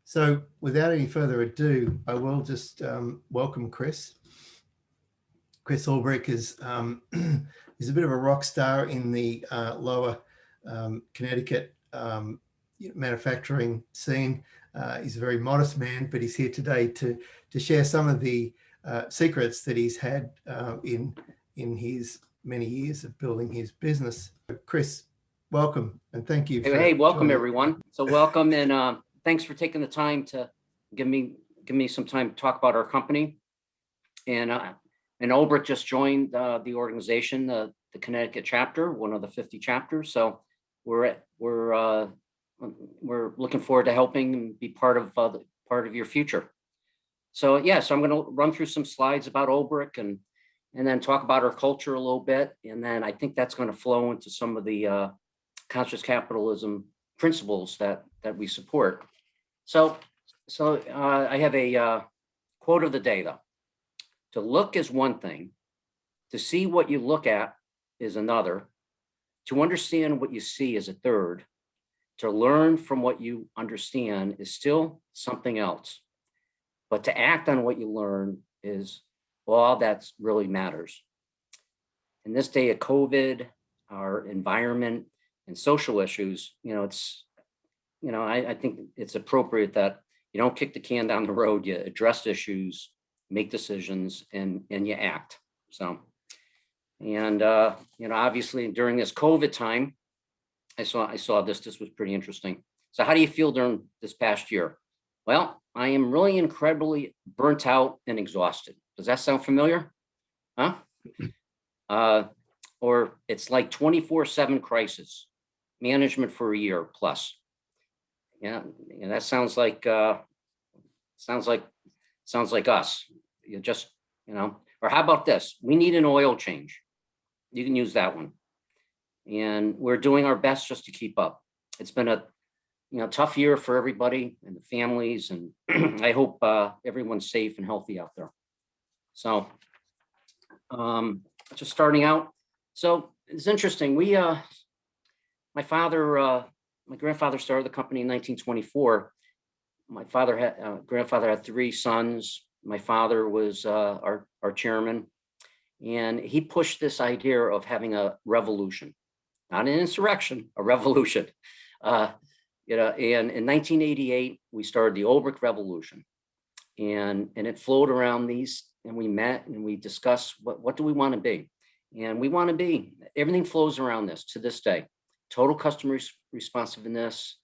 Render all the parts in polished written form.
So without any further ado, I will just welcome Chris. Chris Ulbrich is he's a bit of a rock star in the lower Connecticut manufacturing scene. He's a very modest man, but he's here today to share some of the secrets that he's had in his many years of building his business. Chris, welcome, and thank you for Hey, welcome joining. everyone. So welcome, and thanks for taking the time to give me some time to talk about our company. And Ulbrich just joined the organization, the Connecticut chapter, one of the 50 chapters. So we're looking forward to helping and be part of your future. So yeah, so I'm going to run through some slides about Ulbrich and then talk about our culture a little bit, and then I think that's going to flow into some of the conscious capitalism principles that we support. So I have a quote of the day though. To look is one thing, to see what you look at is another, to understand what you see is a third, to learn from what you understand is still something else, but to act on what you learn is all that really matters. In this day of COVID, our environment and social issues, I think it's appropriate that you don't kick the can down the road, you address issues, make decisions, and you act. So, and obviously during this COVID time, I saw this was pretty interesting. So how do you feel during this past year? Well, I am really incredibly burnt out and exhausted. Does that sound familiar? Huh? Or it's like 24/7 crisis management for a year plus. Yeah, that sounds like us. You just, or how about this? We need an oil change. You can use that one. And we're doing our best just to keep up. It's been a tough year for everybody and the families, and I hope everyone's safe and healthy out there. So just starting out. So it's interesting. My grandfather started the company in 1924. My grandfather had 3 sons. My father was our chairman, and he pushed this idea of having a revolution, not an insurrection, a revolution. And in 1988, we started the Ulbrich Revolution, and it flowed around these, and we met and we discussed what do we want to be, and we want to be, everything flows around this to this day: total customer responsiveness,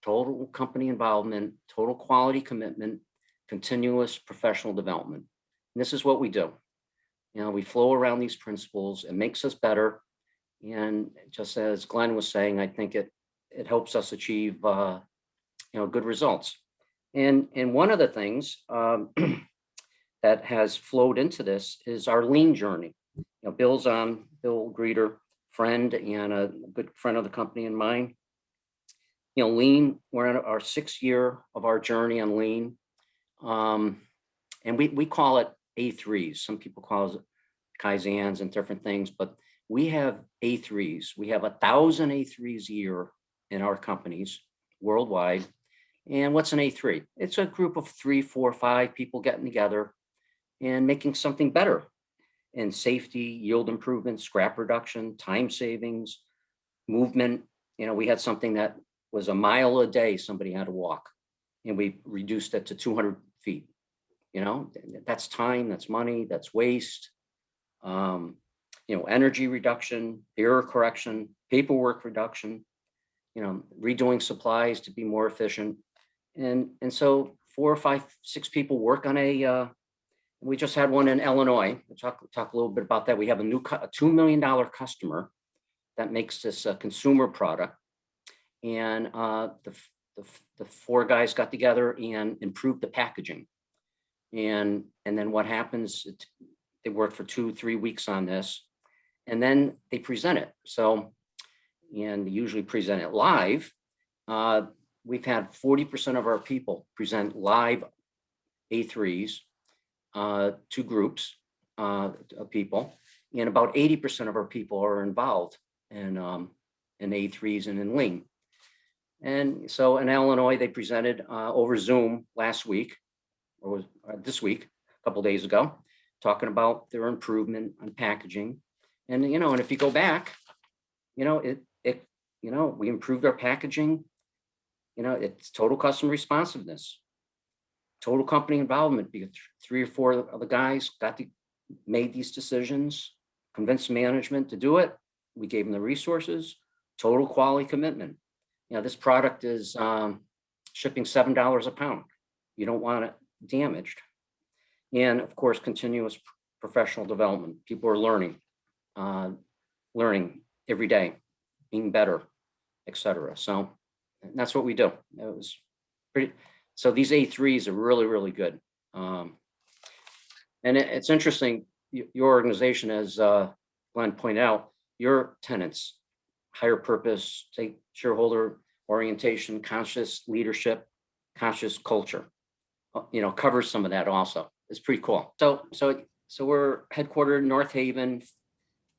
total company involvement, total quality commitment, continuous professional development. And this is what we do. We flow around these principles. It makes us better. And just as Glenn was saying, I think it helps us achieve good results. And one of the things that has flowed into this is our lean journey. Bill Greeter, friend and a good friend of the company and mine. Lean, we're in our 6th year of our journey on lean. And we call it A3s. Some people call it Kaizens and different things, but we have A3s. We have 1,000 A3s a year in our companies worldwide. And what's an A3? It's a group of 3, 4, 5 people getting together and making something better in safety, yield improvement, scrap reduction, time savings, movement. We had something that was 1 mile a day somebody had to walk, and we reduced it to 200 feet. That's time, that's money, that's waste, energy reduction, error correction, paperwork reduction, redoing supplies to be more efficient. And so 4 or 5, 6 people work on we just had one in Illinois. We'll talk a little bit about that. We have a $2 million customer that makes this consumer product. And the 4 guys got together and improved the packaging. And then what happens, they work for 2-3 weeks on this, and then they present it. So, and they usually present it live. We've had 40% of our people present live A3s to groups of people, and about 80% of our people are involved in A3s and in lean. And so in Illinois, they presented over Zoom last week, or this week, a couple days ago, talking about their improvement on packaging. And, and if you go back, we improved our packaging. It's total customer responsiveness, total company involvement, because 3 or 4 of the guys made these decisions, convinced management to do it. We gave them the resources, total quality commitment. This product is shipping $7 a pound. You don't want it damaged. And of course, continuous professional development. People are learning every day, being better, etc. So that's what we do. It was pretty. So these A3s are really, really good. And it's interesting. Your organization, as Glenn pointed out, your tenets, higher purpose, shareholder orientation, conscious leadership, conscious culture, covers some of that also. It's pretty cool. So we're headquartered in North Haven.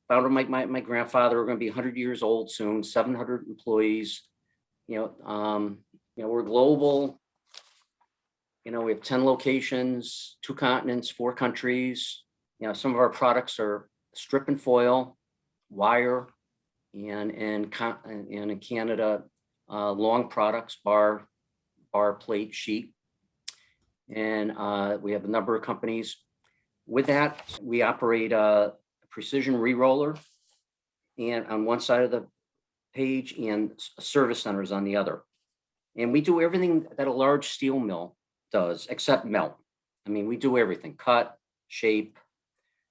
Founder my grandfather. We're going to be 100 years old soon. 700 employees. We're global. We have 10 locations, 2 continents, 4 countries. Some of our products are strip and foil, wire, and in Canada, long products, bar, plate, sheet. And we have a number of companies. With that, we operate a precision re-roller, and on one side of the page, and service centers on the other. And we do everything that a large steel mill does, except melt. I mean, we do everything: cut, shape,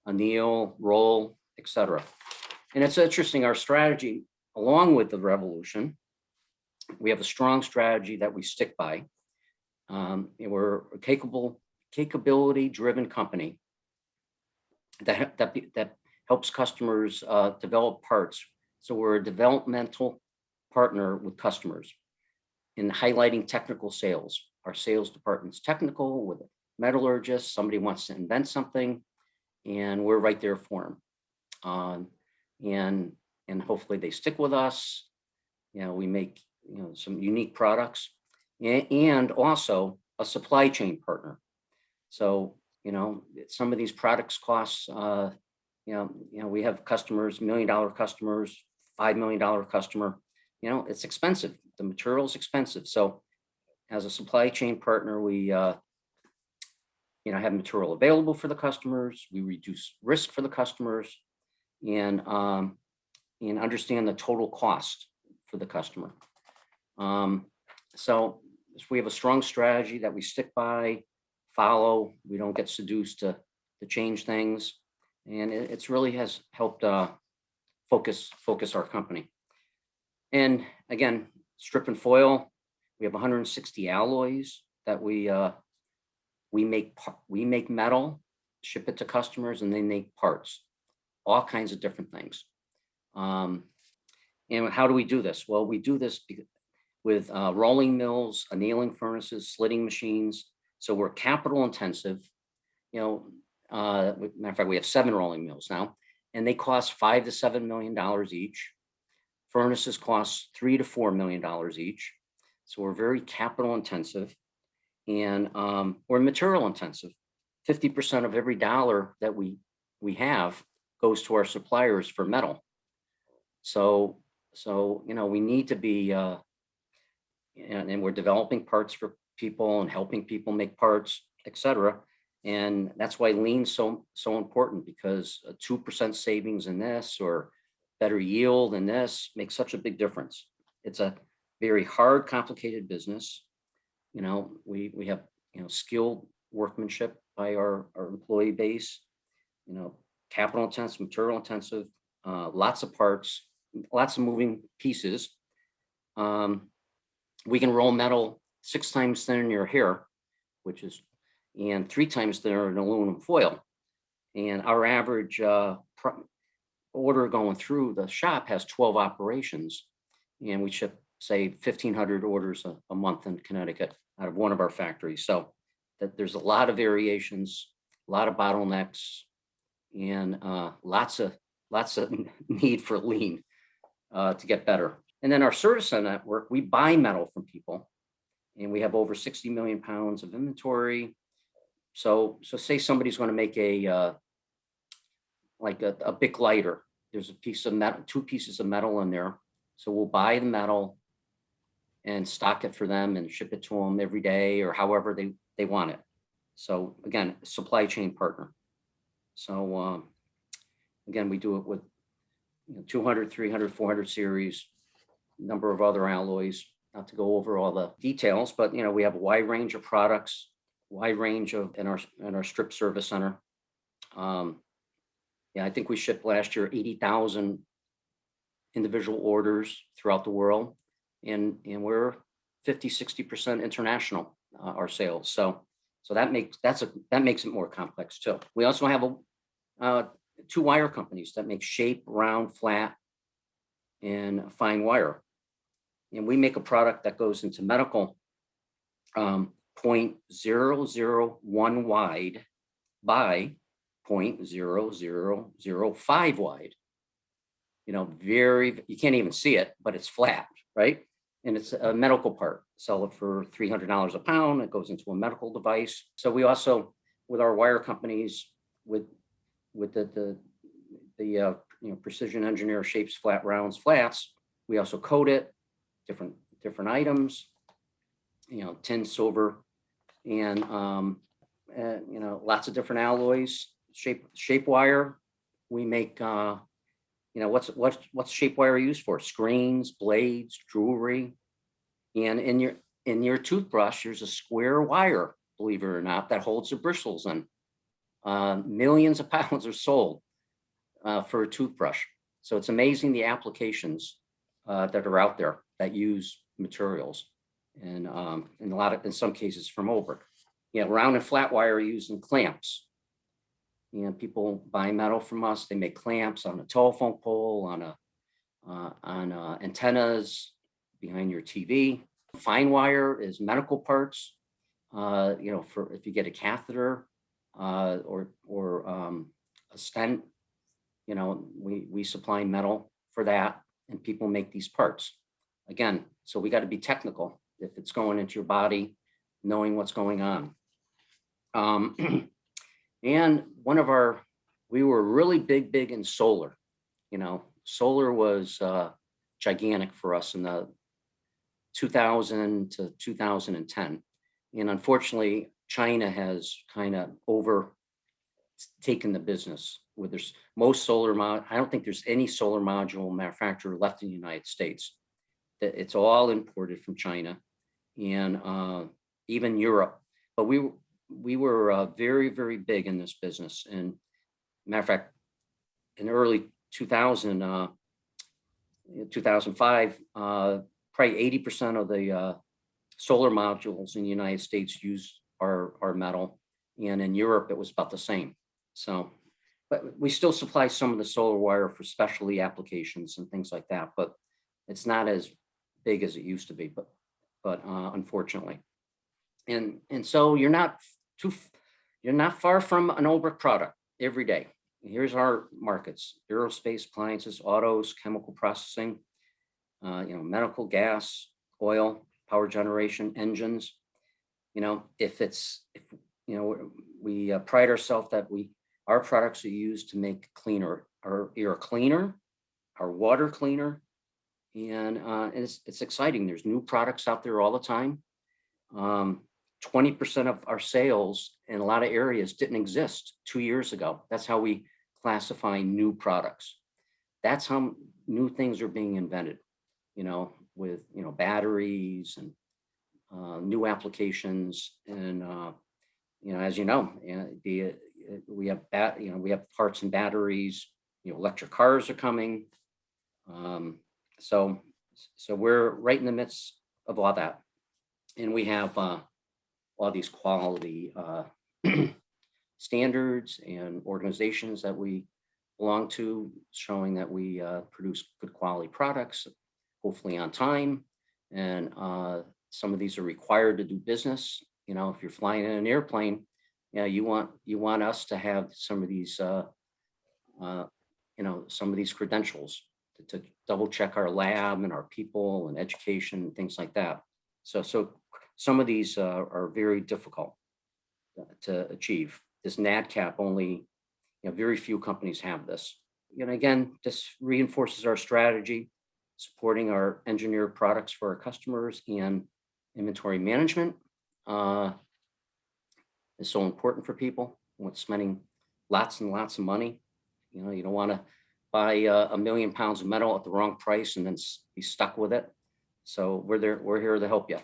anneal, roll, etc. And it's interesting, our strategy, along with the revolution, we have a strong strategy that we stick by. We're a capability-driven company that helps customers develop parts. So we're a developmental partner with customers in highlighting technical sales. Our sales department's technical, with a metallurgist. Somebody wants to invent something, and we're right there for them. And hopefully they stick with us. We make some unique products, and also a supply chain partner. So some of these products cost. We have customers, $1 million customers, $5 million customer. It's expensive. The material is expensive. So as a supply chain partner, we have material available for the customers. We reduce risk for the customers, and understand the total cost for the customer. So we have a strong strategy that we stick by, follow. We don't get seduced to change things, and it's really has helped focus our company. And again, strip and foil. We have 160 alloys that we make metal, ship it to customers, and they make parts, all kinds of different things. And how do we do this? Well, we do this with rolling mills, annealing furnaces, slitting machines. So we're capital intensive. Matter of fact, we have 7 rolling mills now, and they cost $5 to $7 million each. Furnaces cost $3 to $4 million each. So we're very capital intensive, and we're material intensive. 50% of every dollar that we have goes to our suppliers for metal. So we need to be, and we're developing parts for people and helping people make parts, etc. And that's why lean's so important, because a 2% savings in this, or better yield in this, makes such a big difference. It's a very hard, complicated business. We have skilled workmanship by our employee base. Capital intensive, material intensive, lots of parts, lots of moving pieces. We can roll metal 6 times thinner than your hair, and 3 times thinner than aluminum foil. And our average order going through the shop has 12 operations, and we ship, say, 1,500 orders a month in Connecticut out of one of our factories. So that there's a lot of variations, a lot of bottlenecks, and lots of need for lean to get better. And then our service center network, we buy metal from people, and we have over 60 million pounds of inventory. So say somebody's going to make a like a Bic lighter. There's a piece of metal, 2 pieces of metal in there. So we'll buy the metal and stock it for them and ship it to them every day or however they want it. So again, supply chain partner. So again, we do it with 200, 300, 400 series, number of other alloys. Not to go over all the details, but we have a wide range of products, wide range of in our strip service center. Yeah, I think we shipped last year 80,000 individual orders throughout the world, and we're 50-60% international, our sales. So that makes it more complex too. We also have 2 wire companies that make shape, round, flat, and fine wire. And we make a product that goes into medical, 0.001 wide by 0.0005 wide. You can't even see it, but it's flat, right? And it's a medical part. Sell it for $300 a pound. It goes into a medical device. So we also, with our wire companies, with the precision engineer shapes, flat, rounds, flats, we also coat it, different items, tin, silver, and lots of different alloys. Shape wire, we make what's shape wire used for? Screens, blades, jewelry. And in your toothbrush, there's a square wire, believe it or not, that holds the bristles in. Millions of pounds are sold for a toothbrush. So it's amazing the applications that are out there that use materials, and in some cases from Ulbrich. Round and flat wire are used in clamps. People buy metal from us. They make clamps on a telephone pole, on antennas behind your TV. Fine wire is medical parts. For if you get a catheter or a stent, we supply metal for that, and people make these parts. Again, so we got to be technical if it's going into your body, knowing what's going on. And we were really big in solar. Solar was gigantic for us in the 2000 to 2010. And unfortunately, China has kind of overtaken the business with most solar I don't think there's any solar module manufacturer left in the United States. It's all imported from China and even Europe. But we were very, very big in this business. And matter of fact, in early 2000, 2005, probably 80% of the solar modules in the United States use our metal. And in Europe, it was about the same. So, but we still supply some of the solar wire for specialty applications and things like that, but it's not as big as it used to be, but unfortunately. And so you're not far from an Ulbrich product every day. Here's our markets: aerospace, appliances, autos, chemical processing, medical, gas, oil, power generation, engines. We pride ourselves that our products are used to make cleaner, our air cleaner, our water cleaner, and it's exciting. There's new products out there all the time. 20% of our sales in a lot of areas didn't exist 2 years ago. That's how we classify new products. That's how new things are being invented, with, batteries and new applications. And, as you know, we have parts and batteries, electric cars are coming. So we're right in the midst of all that. And we have all these quality standards and organizations that we belong to, showing that we produce good quality products, hopefully on time. And some of these are required to do business. If you're flying in an airplane, you want us to have some of these, some of these credentials to double check our lab and our people and education and things like that. So some of these are very difficult to achieve. This NADCAP only, very few companies have this. Again, this reinforces our strategy, supporting our engineered products for our customers, and inventory management is so important for people when spending lots and lots of money. You don't want to buy a million pounds of metal at the wrong price and then be stuck with it. So we're here to help you.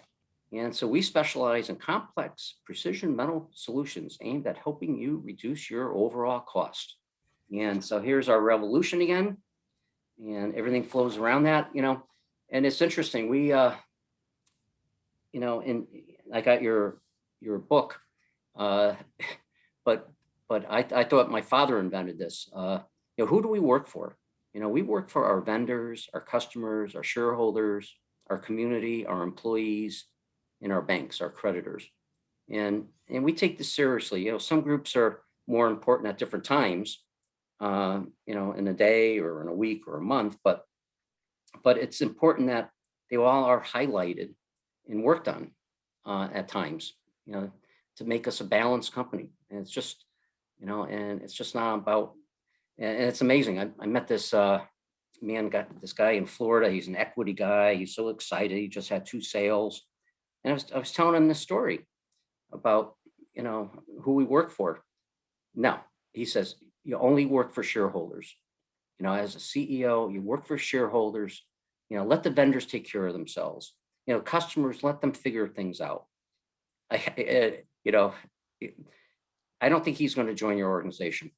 And so we specialize in complex precision metal solutions aimed at helping you reduce your overall cost. And so here's our revolution again, and everything flows around that, and it's interesting. We, I got your book, but I thought my father invented this. Who do we work for? We work for our vendors, our customers, our shareholders, our community, our employees, and our banks, our creditors. And we take this seriously. Some groups are more important at different times, in a day or in a week or a month, but it's important that they all are highlighted and worked on at times, to make us a balanced company. And it's just, and it's just not about, and it's amazing. I met this this guy in Florida. He's an equity guy. He's so excited. He just had 2 sales. And I was telling him this story about, who we work for. No, he says, you only work for shareholders. As a CEO, you work for shareholders. Let the vendors take care of themselves. Customers, let them figure things out. I don't think he's going to join your organization.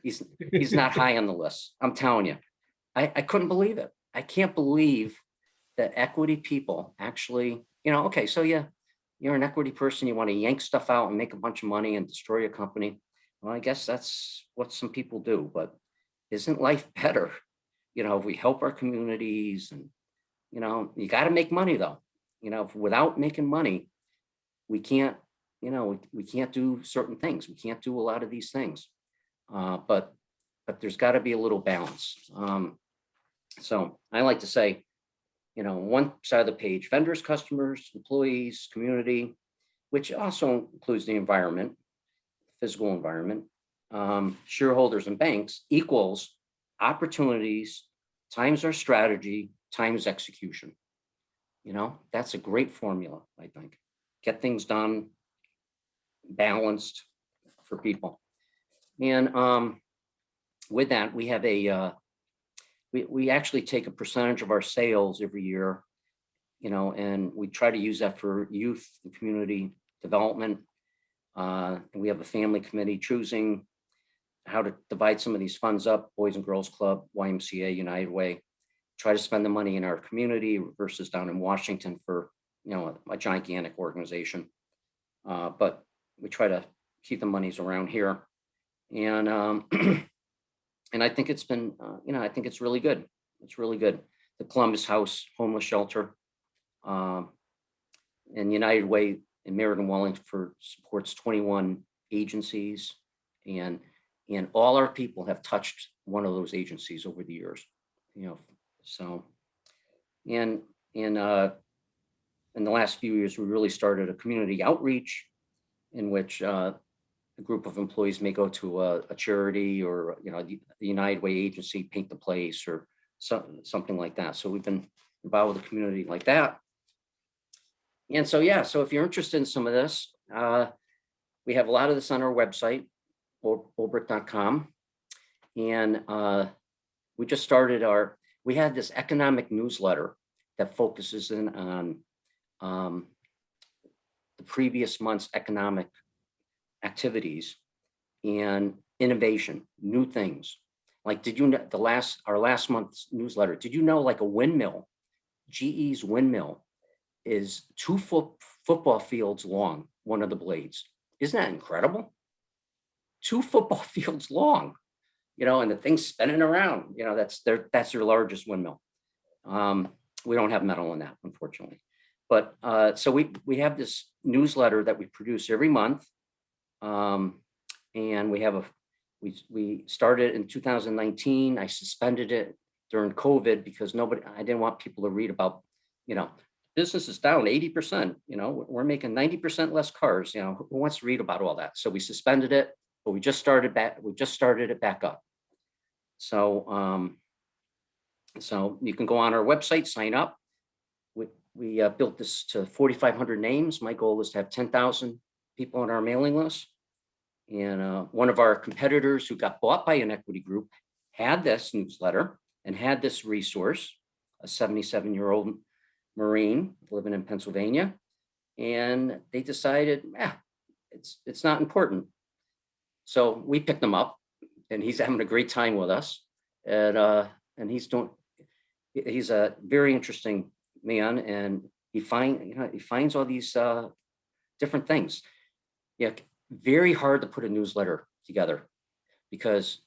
He's not high on the list. I'm telling you, I couldn't believe it. I can't believe that equity people actually, okay, so you're an equity person. You want to yank stuff out and make a bunch of money and destroy your company. Well, I guess that's what some people do, but isn't life better, if we help our communities? And, you got to make money though. Without making money, we can't, we can't do certain things. We can't do a lot of these things, but there's got to be a little balance. So I like to say, one side of the page, vendors, customers, employees, community, which also includes the environment, physical environment, shareholders and banks, equals opportunities times our strategy times execution. That's a great formula, I think. Get things done, balanced for people. And with that, we have we actually take a percentage of our sales every year, and we try to use that for youth and community development. And we have a family committee choosing how to divide some of these funds up: Boys and Girls Club, YMCA, United Way. Try to spend the money in our community versus down in Washington for, a gigantic organization. But we try to keep the monies around here. And and I think it's been, I think it's really good. It's really good. The Columbus House Homeless Shelter, and United Way in Meriden, Wallingford supports 21 agencies, and all our people have touched one of those agencies over the years. So, and in the last few years, we really started a community outreach in which a group of employees may go to a charity or, the United Way agency, paint the place or something like that. So we've been involved with the community like that. And so, so if you're interested in some of this, we have a lot of this on our website, ulbrich.com. And we just started we had this economic newsletter that focuses in on the previous month's economic activities and innovation, new things. Like, did you know our last month's newsletter, did you know like a windmill, GE's windmill is 2 football fields long, one of the blades? Isn't that incredible? 2 football fields long, and the thing's spinning around, that's their largest windmill. We don't have metal in that, unfortunately. But so we have this newsletter that we produce every month. And we started in 2019. I suspended it during COVID because I didn't want people to read about, business is down 80%, we're making 90% less cars, who wants to read about all that? So we suspended it, but we just started it back up. So, so you can go on our website, sign up. We built this to 4,500 names. My goal is to have 10,000 people on our mailing list. And one of our competitors who got bought by an equity group had this newsletter and had this resource, a 77-year-old Marine living in Pennsylvania. And they decided, it's not important. So we picked him up and he's having a great time with us. And he's a very interesting man, and he finds all these different things. Yeah, very hard to put a newsletter together because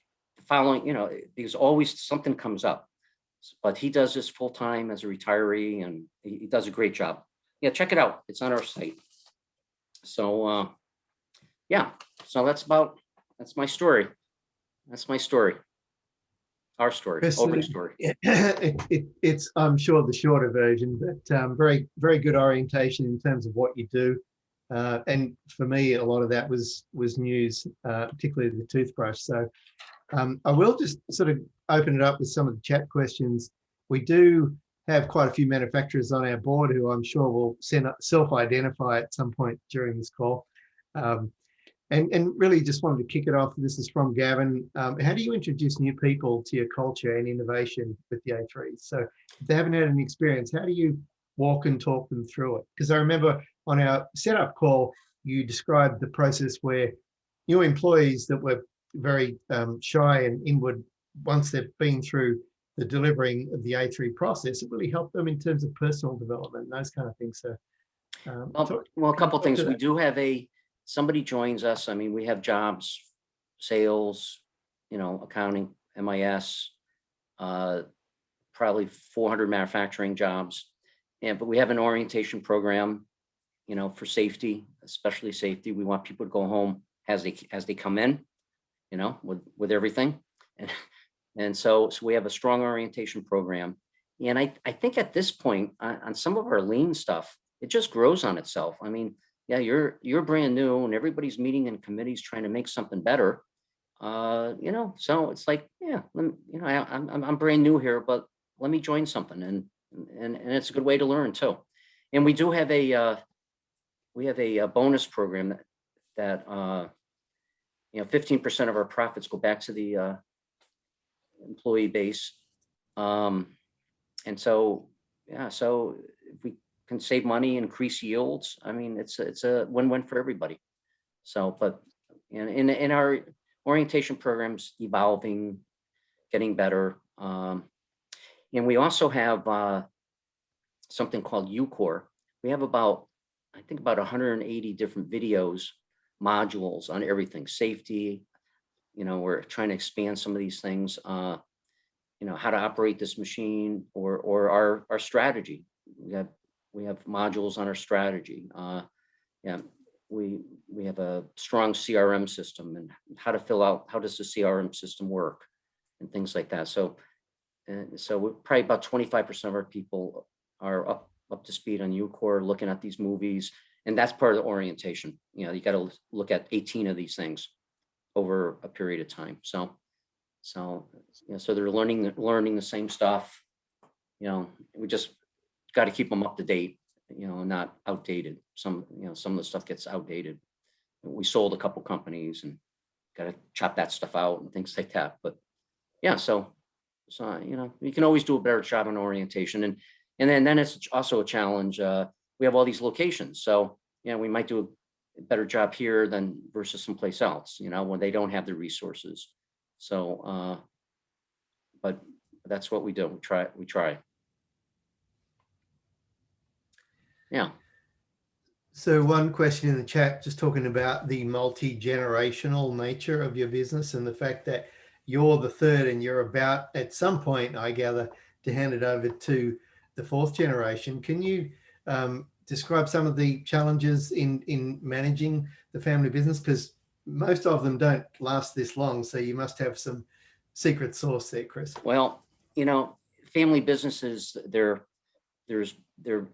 because always something comes up. But he does this full time as a retiree, and he does a great job. Yeah, check it out. It's on our site. So yeah, so that's my story. That's my story. Our story, Chris, Ulbrich story. It's, I'm sure, the shorter version, but very, very good orientation in terms of what you do. And for me, a lot of that was news, particularly the toothbrush. So I will just sort of open it up with some of the chat questions. We do have quite a few manufacturers on our board who I'm sure will self-identify at some point during this call. And really just wanted to kick it off. This is from Gavin. How do you introduce new people to your culture and innovation with the A3? So if they haven't had any experience, how do you walk and talk them through it? Because I remember on our setup call, you described the process where your employees that were very shy and inward, once they've been through the delivering of the A3 process, it really helped them in terms of personal development and those kind of things. So, well, a couple of things. We do have somebody joins us. I mean, we have jobs, sales, accounting, MIS, probably 400 manufacturing jobs. But we have an orientation program, for safety, especially safety. We want people to go home as they come in, with everything. And so we have a strong orientation program. And I think at this point on some of our lean stuff, it just grows on itself. I mean, yeah, you're brand new and everybody's meeting in committees trying to make something better. So it's like, yeah, I'm brand new here, but let me join something. And it's a good way to learn too. And we do have a bonus program that 15% of our profits go back to the employee base. And so, yeah, so if we can save money, increase yields, I mean, it's a win-win for everybody. So, but in our orientation programs, evolving, getting better. And we also have something called UCore. We have about 180 different videos, modules on everything, safety. We're trying to expand some of these things, how to operate this machine or our strategy. We have modules on our strategy. Yeah, we have a strong CRM system and how to fill out, how does the CRM system work and things like that. So we're probably about 25% of our people are up to speed on UCore, looking at these movies, and that's part of the orientation. You got to look at 18 of these things over a period of time. So they're learning the same stuff. We just got to keep them up to date, not outdated. Some of the stuff gets outdated. We sold a couple companies and got to chop that stuff out and things like that. But yeah, so you can always do a better job on orientation. And then it's also a challenge. We have all these locations. So, we might do a better job here than versus someplace else, when they don't have the resources. So, but that's what we do. We try. Yeah. So one question in the chat, just talking about the multi-generational nature of your business and the fact that you're the third and you're about, at some point, I gather, to hand it over to the fourth generation. Can you describe some of the challenges in managing the family business? Because most of them don't last this long. So you must have some secret sauce there, Chris. Well, you know, family businesses, there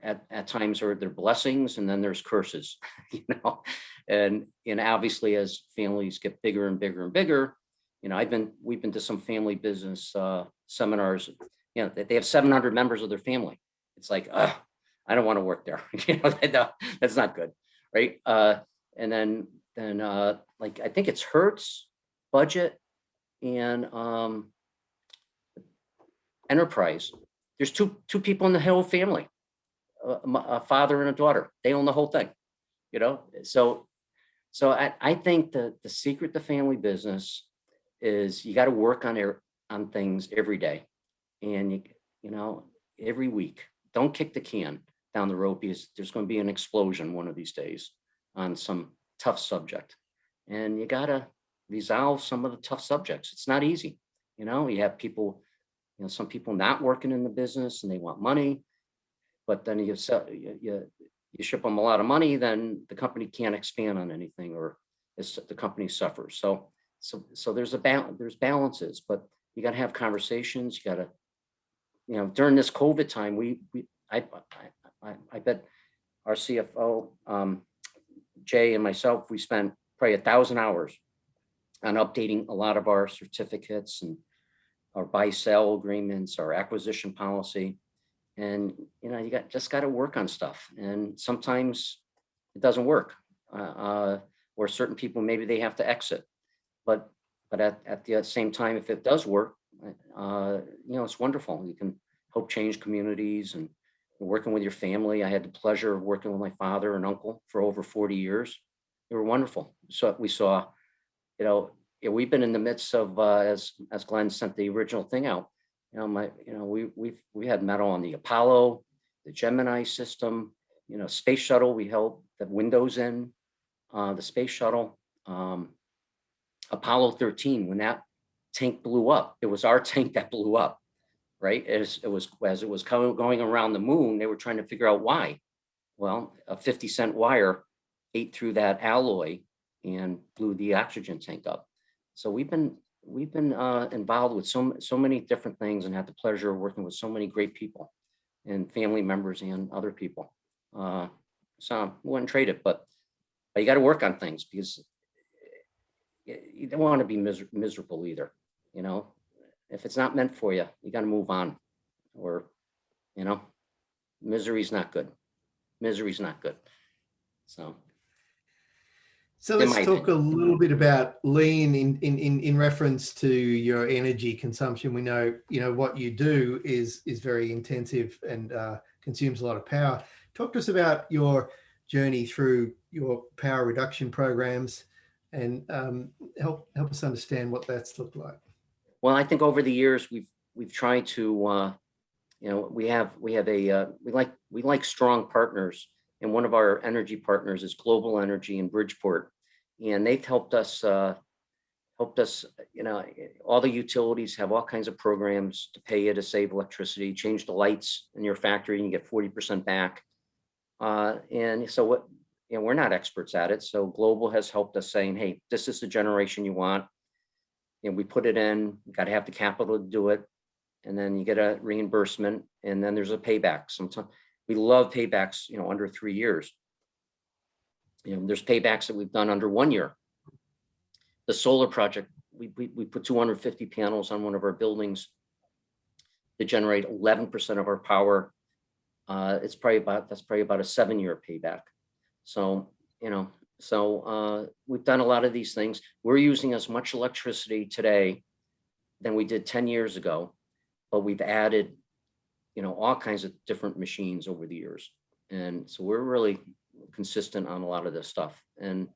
at times are there blessings and then there's curses, you know, and obviously as families get bigger and bigger and bigger, you know, we've been to some family business seminars, you know, they have 700 members of their family. It's like, I don't want to work there. You know, that's not good, right? And then like I think it's Hertz, Budget, and Enterprise. There's two people in the whole family, a father and a daughter. They own the whole thing, you know. So I think the secret to family business is you got to work on things every day, and you know, every week. Don't kick the can down the road because there's going to be an explosion one of these days on some tough subject, and you got to resolve some of the tough subjects. It's not easy, you know. You have people, you know, some people not working in the business and they want money, but then you ship them a lot of money, then the company can't expand on anything, or the company suffers. So there's there's balances, but you got to have conversations. You got to, you know, during this COVID time, I bet our CFO, Jay, and myself, we spent probably 1,000 hours on updating a lot of our certificates and our buy-sell agreements, our acquisition policy. And, you know, just got to work on stuff. And sometimes it doesn't work, or certain people, maybe they have to exit. But at the same time, if it does work, you know, it's wonderful. You can help change communities and working with your family. I had the pleasure of working with my father and uncle for over 40 years. They were wonderful. So we saw, you know, we've been in the midst of, as Glenn sent the original thing out, you know, we had metal on the Apollo, the Gemini system, you know, space shuttle. We held the windows in the space shuttle. Apollo 13, when that tank blew up, it was our tank that blew up, right? As it was going around the moon, they were trying to figure out why. Well, a 50-cent wire ate through that alloy and blew the oxygen tank up. So we've been involved with so many different things, and had the pleasure of working with so many great people and family members and other people. So I wouldn't trade it, but you got to work on things, because you don't want to be miserable either. You know, if it's not meant for you, you got to move on, or, you know, misery's not good. Misery's not good. So let's talk a little bit about lean in reference to your energy consumption. We know, you know, what you do is very intensive and consumes a lot of power. Talk to us about your journey through your power reduction programs, and help us understand what that's looked like. Well, I think over the years we've tried to, you know, we like strong partners, and one of our energy partners is Global Energy in Bridgeport, and they've helped us. You know, all the utilities have all kinds of programs to pay you to save electricity, change the lights in your factory, and you get 40% back. And so what, you know, we're not experts at it. So Global has helped us saying, hey, this is the generation you want. And we put it in, you got to have the capital to do it. And then you get a reimbursement, and then there's a payback. Sometimes we love paybacks, you know, under 3 years. You know, there's paybacks that we've done under 1 year. The solar project, we put 250 panels on one of our buildings to generate 11% of our power. That's probably about a 7-year payback. So, you know, we've done a lot of these things. We're using as much electricity today than we did 10 years ago, but we've added, you know, all kinds of different machines over the years. And so we're really consistent on a lot of this stuff. And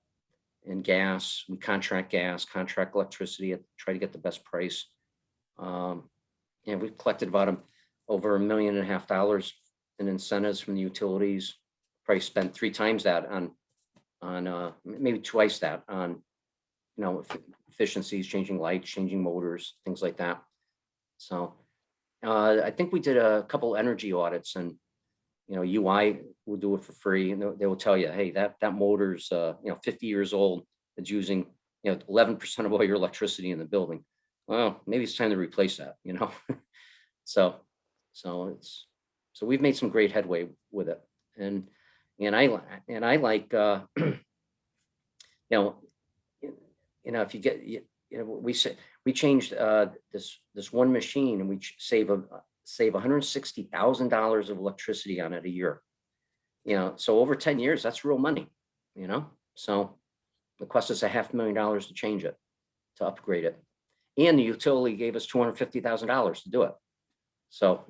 gas, we contract electricity, try to get the best price. And we've collected about over $1.5 million in incentives from the utilities. Probably spent 3 times that on maybe twice that on, you know, efficiencies, changing lights, changing motors, things like that. So I think we did a couple energy audits, and, you know, UI will do it for free, and they will tell you, hey, that motor's you know, 50 years old. It's using, you know, 11% of all your electricity in the building. Well, maybe it's time to replace that, you know. So, so we've made some great headway with it. And I like, you know, if you get, we say, we changed this one machine, and we save $160,000 of electricity on it a year. So over 10 years, that's real money, so it cost us $500,000 to change it, to upgrade it. And the utility gave us $250,000 to do it. So,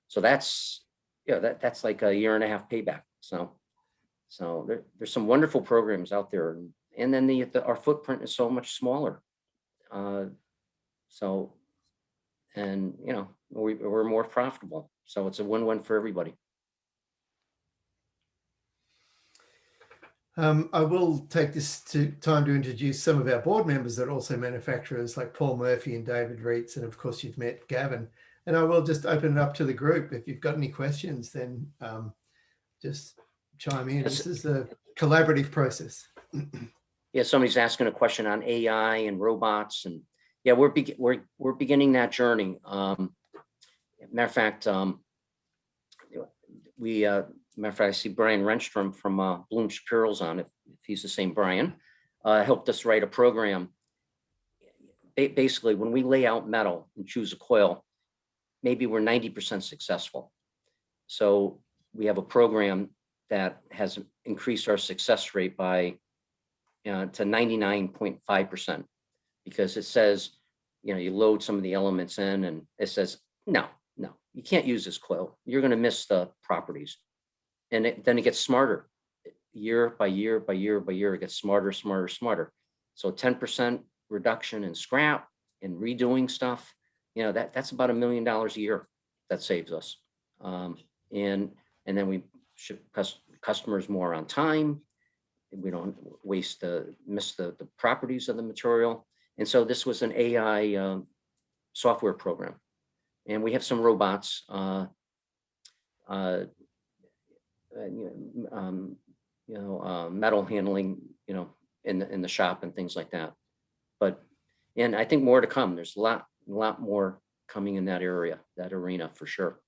so that's, that's like a 1.5 year payback. So there's some wonderful programs out there. And then our footprint is so much smaller. So, and we're more profitable. So it's a win-win for everybody. I will take this time to introduce some of our board members that are also manufacturers, like Paul Murphy and David Reitz, and of course you've met Gavin. And I will just open it up to the group. If you've got any questions, then just chime in. This is a collaborative process. Yeah, somebody's asking a question on AI and robots, and yeah, we're beginning that journey. Matter of fact, I see Brian Renstrom from Bloom Shapiro's on, if he's the same Brian, helped us write a program. Basically, when we lay out metal and choose a coil, maybe we're 90% successful. So we have a program that has increased our success rate by to 99.5%, because it says, you load some of the elements in, and it says, no, you can't use this coil. You're going to miss the properties. And then it gets smarter year by year by year by year. It gets smarter. So 10% reduction in scrap and redoing stuff, that's about $1 million a year that saves us. And then we ship customers more on time. We don't miss the properties of the material. And so this was an AI software program. And we have some robots, metal handling, in the shop and things like that. And I think more to come. There's a lot more coming in that arena for sure.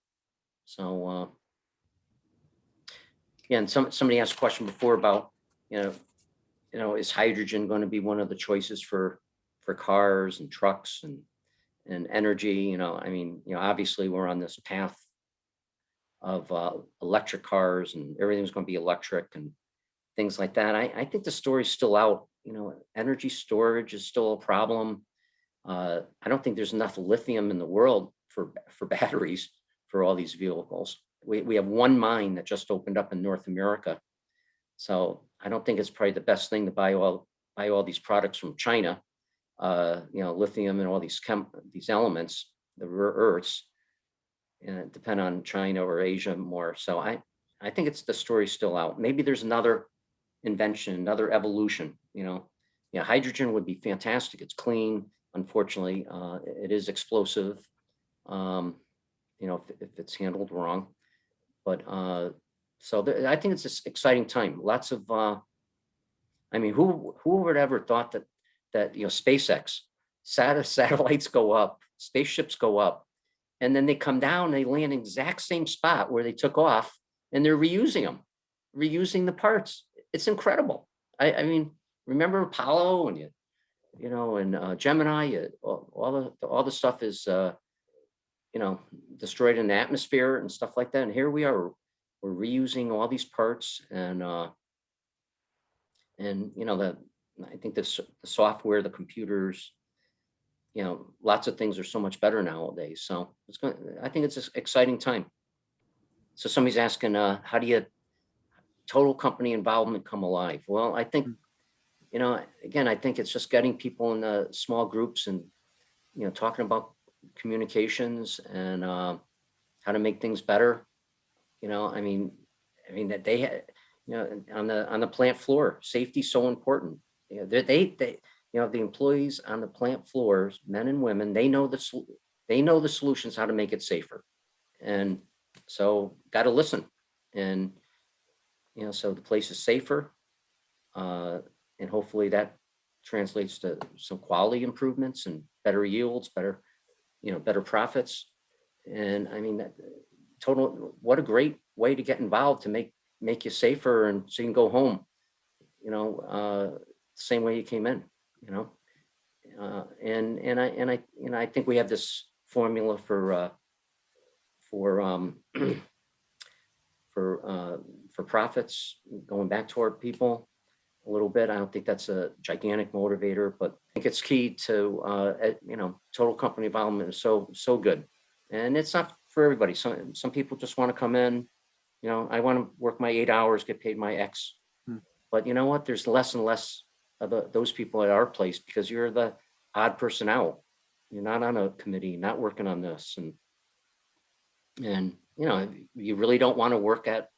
So, yeah, and somebody asked a question before about, is hydrogen going to be one of the choices for cars and trucks and energy? Obviously we're on this path of electric cars, and everything's going to be electric and things like that. I think the story's still out. Energy storage is still a problem. I don't think there's enough lithium in the world for batteries for all these vehicles. We have one mine that just opened up in North America. So I don't think it's probably the best thing to buy all these products from China, lithium and all these elements, the rare earths, and depend on China or Asia more. So I think the story's still out. Maybe there's another invention, another evolution. Hydrogen would be fantastic. It's clean. Unfortunately, it is explosive. If it's handled wrong. But so I think it's an exciting time. Lots of, who would ever thought that SpaceX, satellites go up, spaceships go up, and then they come down and they land in the exact same spot where they took off, and they're reusing the parts. It's incredible. Remember Apollo and and Gemini, all the stuff is destroyed in the atmosphere and stuff like that. And here we are, we're reusing all these parts, and I think the software, the computers, lots of things are so much better nowadays. So I think it's an exciting time. So somebody's asking, how do you total company involvement come alive? Well, I think, again, I think it's just getting people in the small groups and, talking about communications and how to make things better. That they had, on the plant floor, safety is so important. The employees on the plant floors, men and women, they know the solutions, how to make it safer. And so got to listen. And, so the place is safer. And hopefully that translates to some quality improvements and better yields, better profits. And I mean, what a great way to get involved to make you safer, and so you can go home, same way you came in, you know. I think we have this formula for for profits going back to our people a little bit. I don't think that's a gigantic motivator, but I think it's key to total company involvement is so good. And it's not for everybody. Some people just want to come in, I want to work my 8 hours, get paid my X. But you know what? There's less and less of those people at our place, because you're the odd person out. You're not on a committee, not working on this, and you really don't want to work at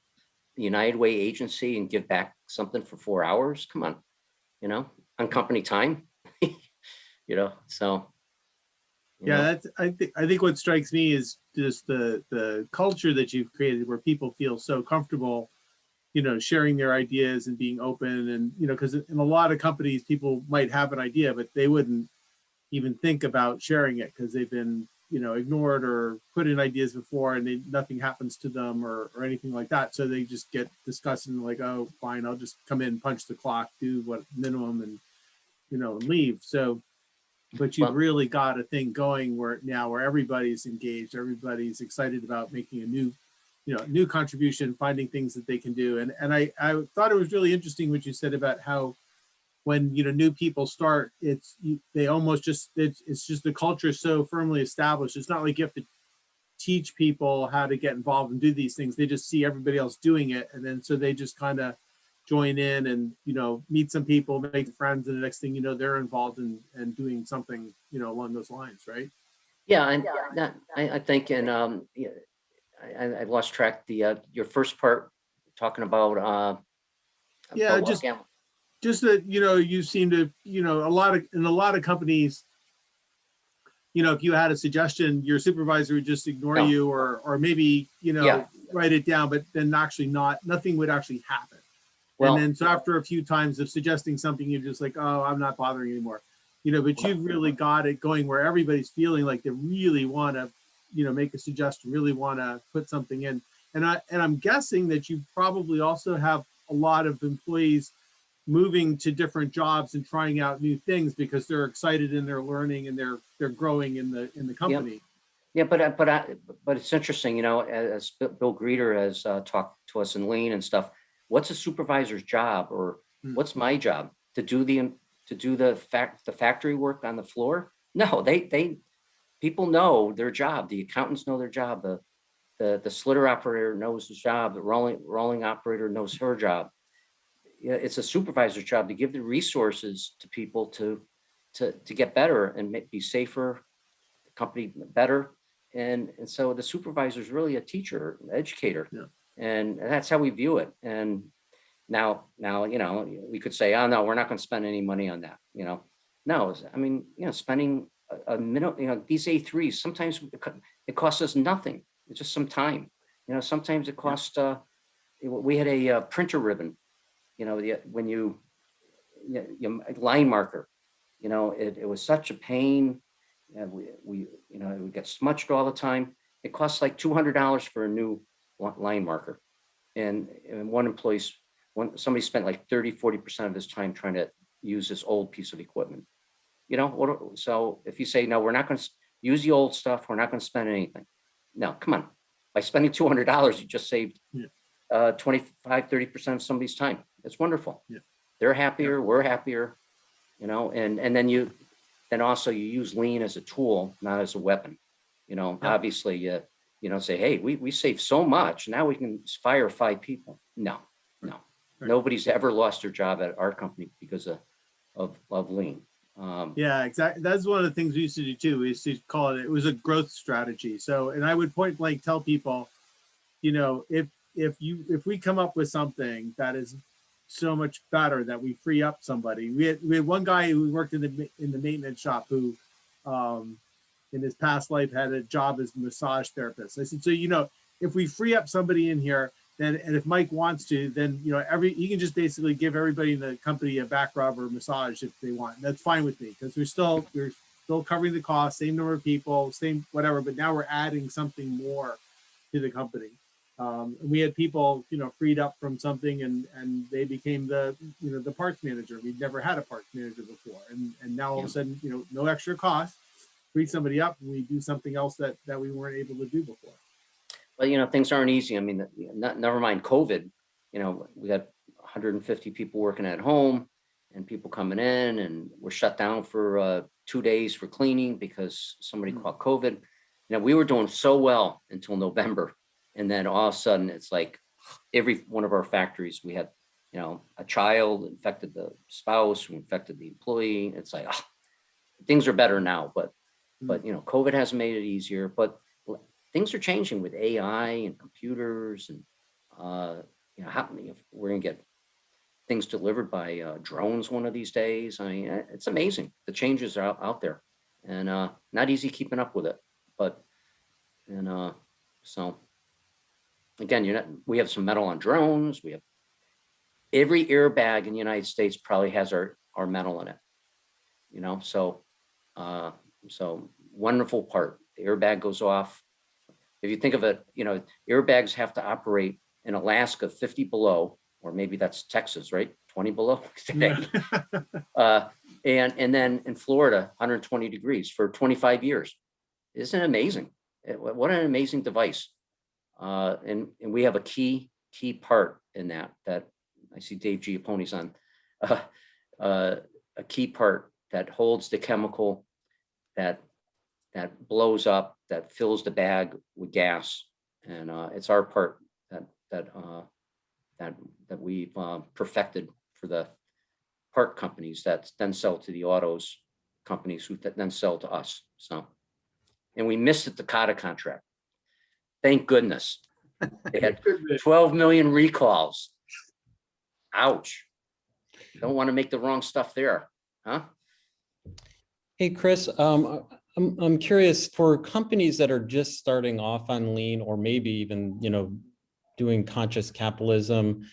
the United Way agency and give back something for 4 hours. Come on, on company time. So. Yeah, I think what strikes me is just the culture that you've created, where people feel so comfortable, sharing their ideas and being open. And because in a lot of companies, people might have an idea, but they wouldn't even think about sharing it because they've been ignored or put in ideas before, and nothing happens to them or anything like that. So they just get discussed and like, oh, fine, I'll just come in, punch the clock, do what minimum, and and leave. So. But you've really got a thing going where everybody's engaged, everybody's excited about making a new contribution, finding things that they can do. And I thought it was really interesting what you said about how when new people start, it's just the culture is so firmly established. It's not like you have to teach people how to get involved and do these things. They just see everybody else doing it, and then so they just kind of join in and meet some people, make friends, and the next thing they're involved in and doing something along those lines, right? Yeah, and I think, and I lost track your first part talking about just that you seem to in a lot of companies, if you had a suggestion, your supervisor would just ignore you, or maybe write it down, but then actually nothing would actually happen. Well, and then so after a few times of suggesting something, you're just like, oh, I'm not bothering anymore. But you've really got it going where everybody's feeling like they really want to, make a suggestion, really want to put something in. And I'm guessing that you probably also have a lot of employees moving to different jobs and trying out new things because they're excited and they're learning and they're growing in the company. Yeah, but it's interesting, as Bill Greeter has talked to us in Lean and stuff. What's a supervisor's job, or what's my job? To do the factory work on the floor? No, people know their job. The accountants know their job. The slitter operator knows his job. The rolling operator knows her job. Yeah, it's a supervisor's job to give the resources to people to get better and be safer, the company better. And so the supervisor is really a teacher, an educator. Yeah. And that's how we view it. And now, we could say, oh no, we're not going to spend any money on that. No, I mean, spending a minute, these A3s, sometimes it costs us nothing. It's just some time. Sometimes it costs, we had a printer ribbon, when you line marker, it was such a pain. We get smudged all the time. It costs like $200 for a new line marker. And somebody spent like 30-40% of his time trying to use this old piece of equipment. So if you say, no, we're not going to use the old stuff, we're not going to spend anything. No, come on. By spending $200, you just saved 25-30% of somebody's time. It's wonderful. Yeah. They're happier, we're happier, and then also you use Lean as a tool, not as a weapon. Obviously, say, hey, we saved so much. Now we can fire 5 people. No. Right. Nobody's ever lost their job at our company because of Lean. Yeah, exactly. That's one of the things we used to do too. We used to call it was a growth strategy. So, and I would point blank tell people, if we come up with something that is so much better that we free up somebody. We had one guy who worked in the maintenance shop who, in his past life, had a job as a massage therapist. I said, so if we free up somebody in here, then, and if Mike wants to, then he can just basically give everybody in the company a back rub or massage if they want. That's fine with me, because we're still covering the cost, same number of people, same whatever, but now we're adding something more to the company. We had people, freed up from something, and they became the parts manager. We'd never had a parts manager before, and now all of a sudden, no extra cost, free somebody up, and we do something else that we weren't able to do before. Well, things aren't easy. I mean, never mind COVID. We got 150 people working at home, and people coming in, and we're shut down for 2 days for cleaning because somebody caught COVID. We were doing so well until November. And then all of a sudden, it's like every one of our factories, we had, a child infected the spouse, who infected the employee. It's like, things are better now, but COVID has made it easier. But things are changing with AI and computers, and if we're gonna get things delivered by drones one of these days. I mean, it's amazing. The changes are out there, and not easy keeping up with it. But so. Again, we have some metal on drones. We have every airbag in the United States probably has our metal in it, so wonderful part. The airbag goes off. If you think of it, airbags have to operate in Alaska 50 below, or maybe that's Texas, right? 20 below today. And then in Florida, 120 degrees for 25 years. Isn't it amazing? What an amazing device. And we have a key part in that I see Dave Giappone's on, a key part that holds the chemical that blows up, that fills the bag with gas, and it's our part that we've perfected for the part companies that then sell to the autos companies who then sell to us. So, and we missed the Takata contract. Thank goodness. They had 12 million recalls. Ouch. Don't want to make the wrong stuff there, huh? Hey, Chris, I'm curious, for companies that are just starting off on lean, or maybe even, doing conscious capitalism,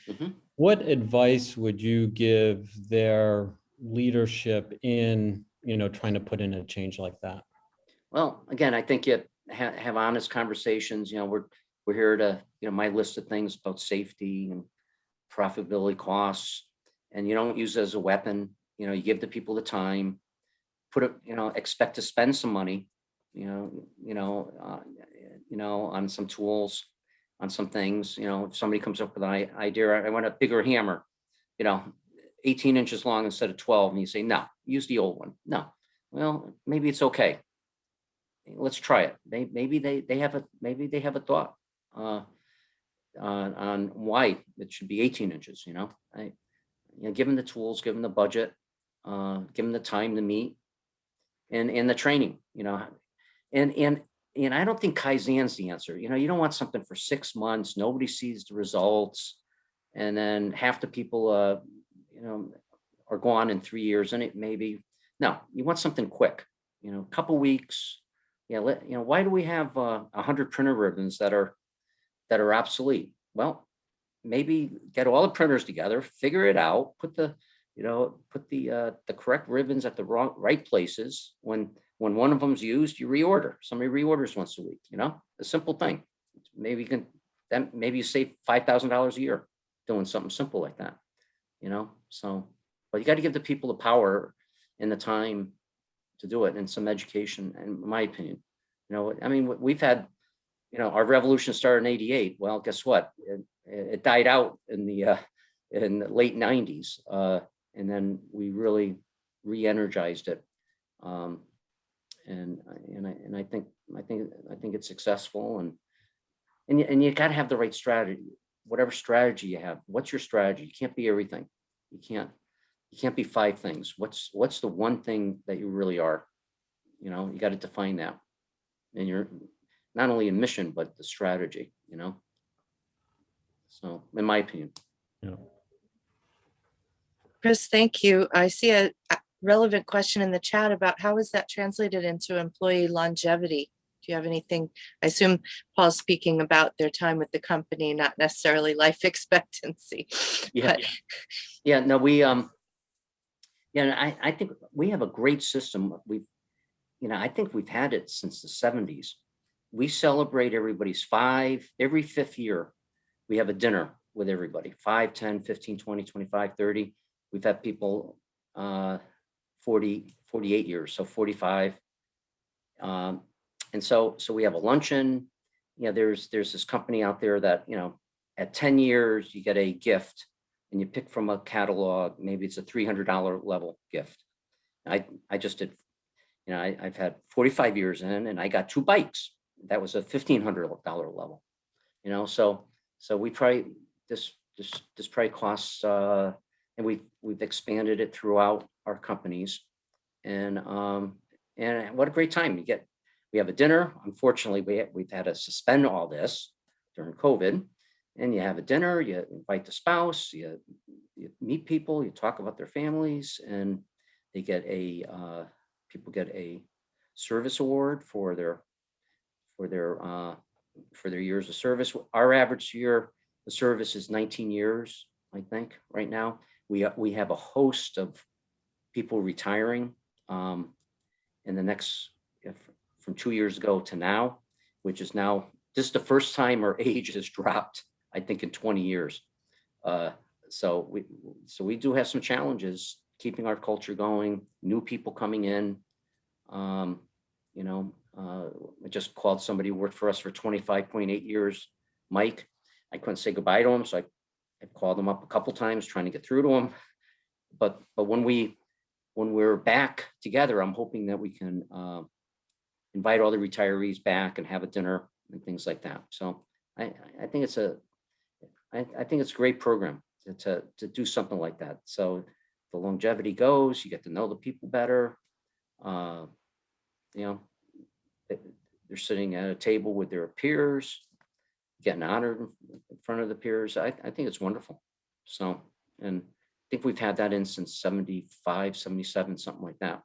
what advice would you give their leadership in, trying to put in a change like that? Well, again, I think you have honest conversations. We're here to, my list of things about safety and profitability costs, and you don't use it as a weapon. You give the people the time, put it, expect to spend some money, on some tools, on some things. If somebody comes up with an idea, I want a bigger hammer, 18 inches long instead of 12, and you say, no, use the old one. No, well, maybe it's okay. Let's try it. Maybe they have a thought on why it should be 18 inches. Give them the tools, give them the budget, give them the time to meet, and the training. And I don't think Kaizen's the answer. You don't want something for 6 months, nobody sees the results, and then half the people are gone in 3 years, and it maybe no. You want something quick. A couple weeks. Yeah, why do we have 100 printer ribbons that are obsolete? Well, maybe get all the printers together, figure it out, put the correct ribbons at the right places. When one of them's used, you reorder. Somebody reorders once a week. A simple thing. Maybe you save $5,000 a year doing something simple like that. So, but you got to give the people the power and the time to do it, and some education, in my opinion. We've had, our revolution started in '88. Well, guess what? It died out in the late '90s, and then we really re-energized it. And I think it's successful, and you got to have the right strategy. Whatever strategy you have, what's your strategy? You can't be everything. You can't be 5 things. What's the one thing that you really are? You got to define that, and you're not only a mission but the strategy. So, in my opinion. Yeah. Chris, thank you. I see a relevant question in the chat about how is that translated into employee longevity? Do you have anything? I assume Paul's speaking about their time with the company, not necessarily life expectancy. Yeah. But... Yeah. No, we I think we have a great system. I think we've had it since the 70s. We celebrate everybody's every 5th year. We have a dinner with everybody, 5, 10, 15, 20, 25, 30. We've had people 40, 48 years, so 45. And so we have a luncheon. There's this company out there that, at 10 years, you get a gift and you pick from a catalog. Maybe it's a $300 level gift. I just did, I've had 45 years in and I got 2 bikes. That was a $1,500 level, so we probably, this probably costs, and we've expanded it throughout our companies, and what a great time we have a dinner. Unfortunately, we've had to suspend all this during COVID, and you have a dinner, you invite the spouse, you meet people, you talk about their families, and they get people get a service award for their years of service. Our average year of service is 19 years, I think, right now. We have a host of people retiring in the next, from 2 years ago to now, which is now, this is the first time our age has dropped, I think, in 20 years. So we do have some challenges keeping our culture going, new people coming in. I just called somebody who worked for us for 25.8 years, Mike. I couldn't say goodbye to him, so I called him up a couple times trying to get through to him. But when we're back together, I'm hoping that we can invite all the retirees back and have a dinner and things like that. So I think it's a great program to do something like that. So the longevity goes, you get to know the people better. They're sitting at a table with their peers, getting honored in front of the peers. I think it's wonderful. So, and I think we've had that in since 75, 77, something like that.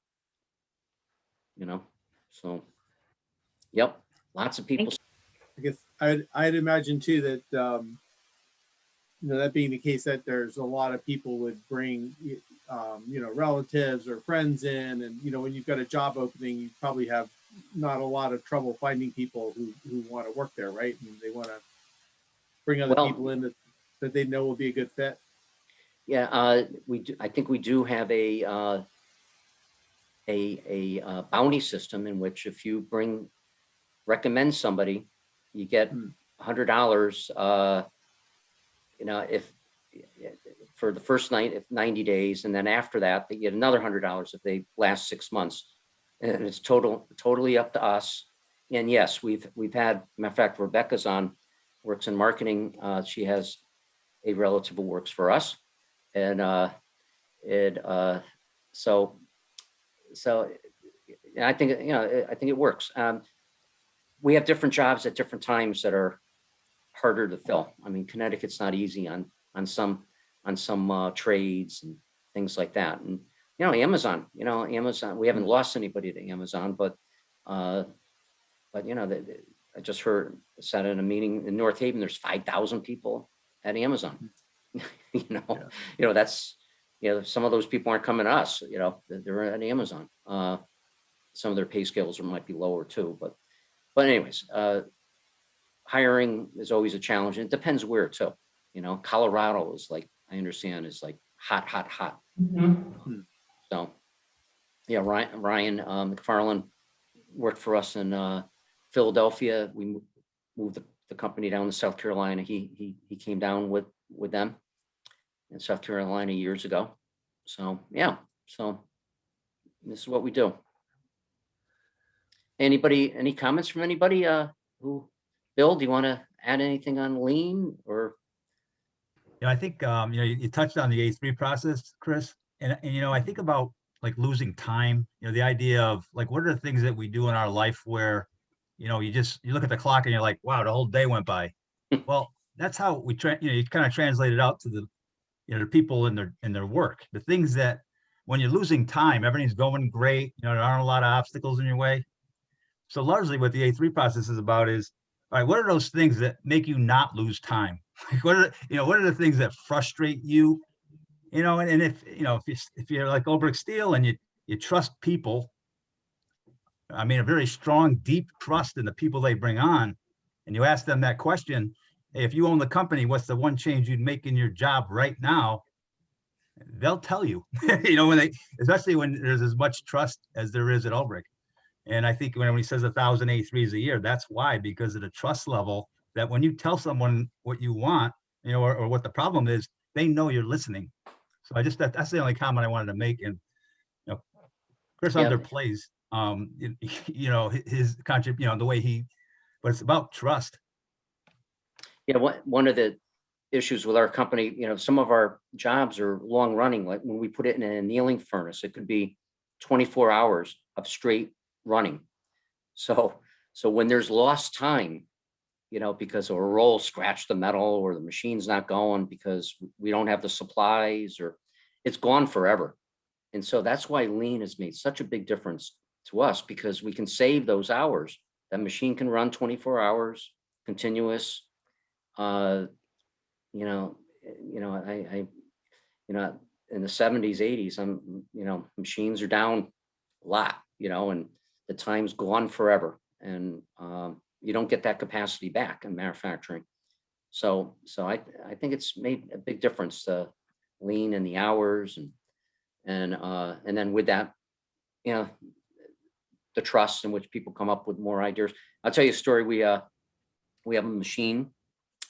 So, yep, lots of people. I guess I'd imagine too that, that being the case, that there's a lot of people would bring, relatives or friends in, and, when you've got a job opening, you probably have not a lot of trouble finding people who want to work there, right? And they want to bring other people in that they know will be a good fit. Yeah, we do. I think we do have a bounty system in which if you recommend somebody, you get $100. If for the first 90 days, and then after that, they get another $100 if they last 6 months. And it's totally up to us. And yes, we've had, matter of fact, Rebecca's works in marketing. She has a relative who works for us. And so I think, I think it works. We have different jobs at different times that are harder to fill. I mean, Connecticut's not easy on some trades and things like that. And Amazon, we haven't lost anybody to Amazon, but I just said in a meeting in North Haven, there's 5,000 people at Amazon. That's, some of those people aren't coming to us, they're at Amazon. Some of their pay scales might be lower too, but anyways, hiring is always a challenge, and it depends where too. Colorado is like, I understand, is like hot. Mm-hmm. So yeah, Ryan McFarland worked for us in Philadelphia. We moved the company down to South Carolina. He came down with them in South Carolina years ago. So yeah, so this is what we do. Any comments from anybody? Bill, do you want to add anything on lean or? I think, you touched on the A3 process, Chris, and I think about like losing time, the idea of like, what are the things that we do in our life where, you look at the clock and you're like, wow, the whole day went by. Well, that's how we you kind of translate it out to the people in their work, the things that when you're losing time, everything's going great. There aren't a lot of obstacles in your way. So largely what the A3 process is about is, all right, what are those things that make you not lose time? What are the things that frustrate you? And if you're like Ulbrich Steel and you trust people, I mean, a very strong, deep trust in the people they bring on. And you ask them that question, hey, if you own the company, what's the one change you'd make in your job right now? They'll tell you, you know, when they, especially when there's as much trust as there is at Ulbrich. And I think when he says 1,000 A3s a year, that's why, because of the trust level that when you tell someone what you want, you know, or what the problem is, they know you're listening. So I just, that's the only comment I wanted to make. And, you know, Chris Yeah. underplays, you know, his contribution, you know, the way he, but it's about trust. Yeah, one of the issues with our company, you know, some of our jobs are long running. Like when we put it in an annealing furnace, it could be 24 hours of straight running. So when there's lost time, you know, because a roll scratched the metal or the machine's not going because we don't have the supplies, or it's gone forever. And so that's why lean has made such a big difference to us, because we can save those hours. That machine can run 24 hours continuous. You know, you know, in the 70s, 80s, you know, machines are down a lot, you know, and the time's gone forever. And you don't get that capacity back in manufacturing. So I think it's made a big difference, lean and the hours, and then with that, you know, the trust in which people come up with more ideas. I'll tell you a story. We have a machine.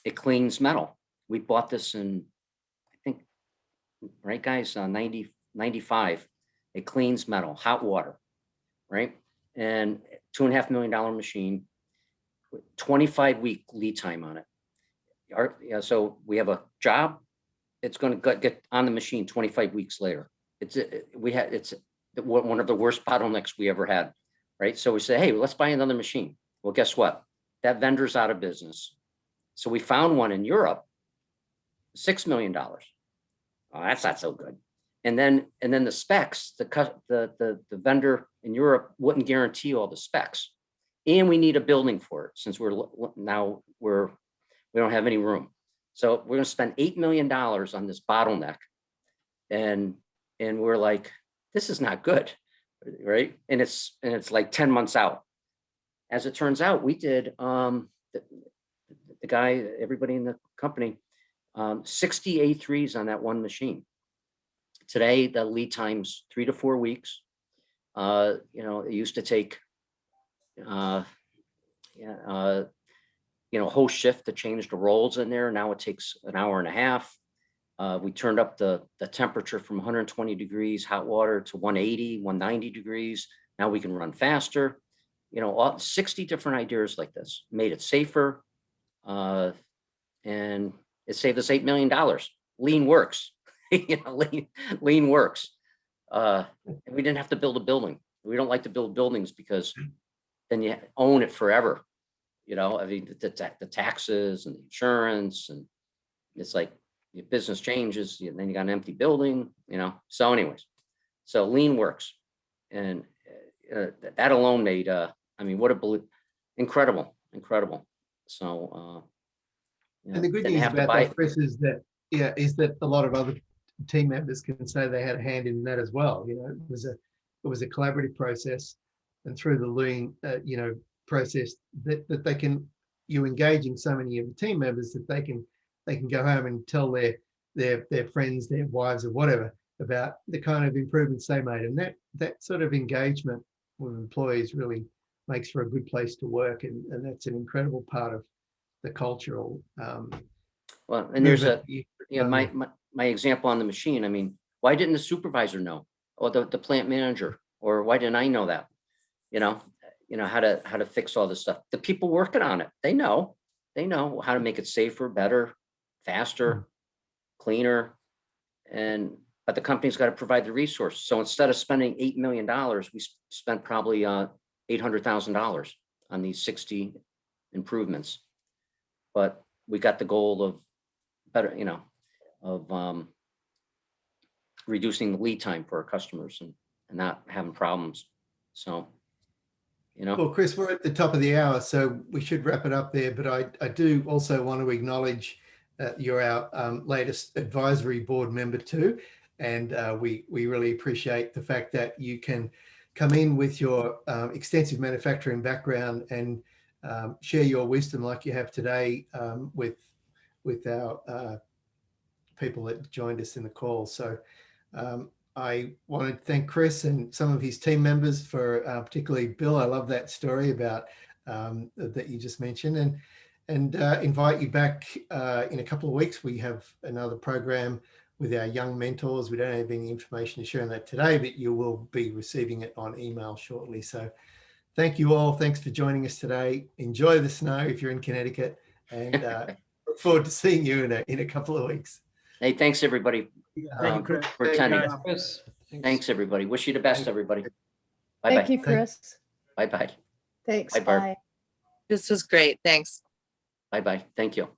It cleans metal. We bought this in, I think, right, guys, 95. It cleans metal, hot water, right? And $2.5 million machine, 25-week lead time on it. So we have a job. It's going to get on the machine 25 weeks later. It's one of the worst bottlenecks we ever had, right? So we say, hey, let's buy another machine. Well, guess what? That vendor's out of business. So we found one in Europe, $6 million. Oh, that's not so good. And then the specs, the vendor in Europe wouldn't guarantee all the specs, and we need a building for it since we don't have any room. So we're going to spend $8 million on this bottleneck, and we're like, this is not good, right? And it's like 10 months out. As it turns out, we did the guy, everybody in the company, 60 A3s on that one machine. Today, the lead time's 3 to 4 weeks. You know, it used to take, you know, a whole shift to change the rolls in there. Now it takes an hour and a half. We turned up the temperature from 120 degrees hot water to 180, 190 degrees. Now we can run faster. You know, 60 different ideas like this, made it safer. And it saved us $8 million. Lean works. You know, lean works. And we didn't have to build a building. We don't like to build buildings because then you own it forever. You know, I mean, the taxes and the insurance, and it's like your business changes, and then you got an empty building, you know. So anyways, so lean works. And that alone made, I mean, what a incredible. So, and the good news about that, Chris, is that a lot of other team members can say they had a hand in that as well. You know, it was a collaborative process, and through the lean, you know, process that they can, you engaging so many of the team members that they can go home and tell their friends, their wives, or whatever about the kind of improvements they made, and that sort of engagement with employees really makes for a good place to work, and that's an incredible part of the cultural. Well, and there's my example on the machine. I mean, why didn't the supervisor know, or the plant manager, or why didn't I know that? You know how to fix all this stuff. The people working on it, they know how to make it safer, better, faster, cleaner, but the company's got to provide the resources. So instead of spending $8 million, we spent probably $800,000 on these 60 improvements. But we got the goal of better, you know, of reducing the lead time for our customers and not having problems. So, you know. Well, Chris, we're at the top of the hour, so we should wrap it up there. But I do also want to acknowledge you're our latest advisory board member too. And we really appreciate the fact that you can come in with your extensive manufacturing background and share your wisdom like you have today with our people that joined us in the call. So I want to thank Chris and some of his team members for particularly Bill. I love that story about that you just mentioned, and invite you back in a couple of weeks. We have another program with our young mentors. We don't have any information to share on that today, but you will be receiving it on email shortly. So thank you all. Thanks for joining us today. Enjoy the snow if you're in Connecticut, and look forward to seeing you in a couple of weeks. Hey, thanks, everybody, Thank you, Chris. for attending. guys. Chris, Thanks, everybody. Wish you the best, everybody. Thank Bye-bye. you, Chris. Bye-bye. Thanks. Bye, Barb. Bye. This was great. Thanks. Bye-bye. Thank you.